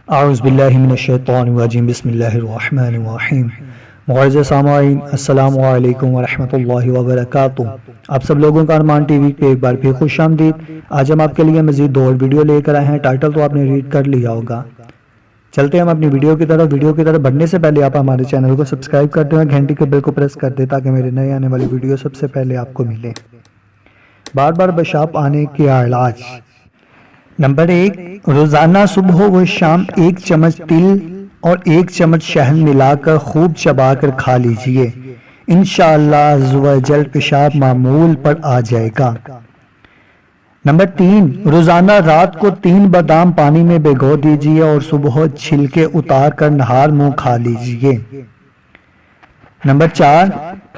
اعوذ باللہ من الشیطان الرجیم بسم اللہ الرحمن الرحیم۔ معزز سامعین السلام علیکم ورحمۃ اللہ وبرکاتہ۔ آپ سب لوگوں کا ارمان ٹی وی پہ ایک بار پھر خوش آمدید۔ آج ہم آپ کے لیے مزید 2 اور ویڈیو لے کر آئے ہیں۔ ٹائٹل تو آپ نے ریڈ کر لیا ہوگا۔ چلتے ہیں ہم اپنی ویڈیو کی طرف بڑھنے سے پہلے آپ ہمارے چینل کو سبسکرائب کر دیں اور گھنٹی کے بیل کو پریس کر دیں تاکہ میرے نئے آنے والی ویڈیو سب سے پہلے آپ کو ملے۔ بار بار پیشاب آنے کے علاج۔ نمبر 1، روزانہ صبح و شام 1 چمچ تل اور 1 چمچ شہد ملا کر خوب چبا کر کھا لیجئے، انشاءاللہ عز و جل پیشاب معمول پر آ جائے گا۔ نمبر 3، روزانہ رات کو 3 بادام پانی میں بھگو دیجئے اور صبح چھلکے اتار کر نہار منہ کھا لیجئے۔ نمبر 4،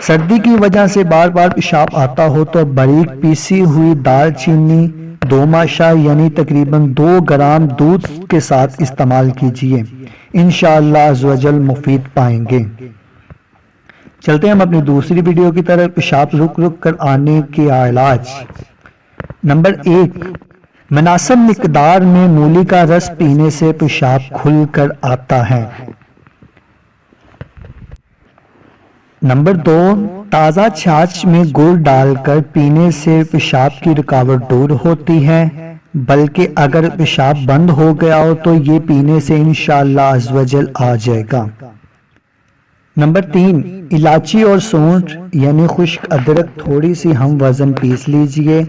سردی کی وجہ سے بار بار پیشاب آتا ہو تو باریک پیسی ہوئی دال چینی 2 ماشا یعنی تقریباً 2 گرام دودھ کے ساتھ استعمال کیجئے، انشاءاللہ عز و جل مفید پائیں گے۔ چلتے ہیں ہم اپنی دوسری ویڈیو کی طرف، پیشاب رک کر آنے کے علاج۔ نمبر 1، مناسب مقدار میں مولی کا رس پینے سے پیشاب کھل کر آتا ہے۔ نمبر 2، تازہ چھاچھ میں گڑ ڈال کر پینے سے پیشاب کی رکاوٹ دور ہوتی ہے، بلکہ اگر پیشاب بند ہو گیا ہو تو یہ پینے سے انشاءاللہ عز و جل آ جائے گا۔ نمبر 3، الائچی اور سونٹ یعنی خشک ادرک تھوڑی سی ہم وزن پیس لیجئے،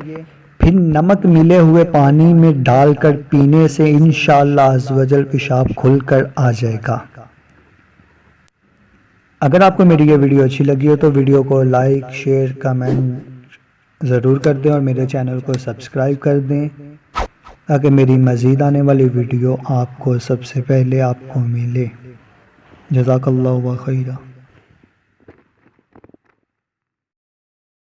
پھر نمک ملے ہوئے پانی میں ڈال کر پینے سے انشاءاللہ عز و جل پیشاب کھل کر آ جائے گا۔ اگر آپ کو میری یہ ویڈیو اچھی لگی ہو تو ویڈیو کو لائک، شیئر، کمنٹ ضرور کر دیں اور میرے چینل کو سبسکرائب کر دیں تاکہ میری مزید آنے والی ویڈیو آپ کو سب سے پہلے آپ کو ملے۔ جزاک اللہ خیرہ۔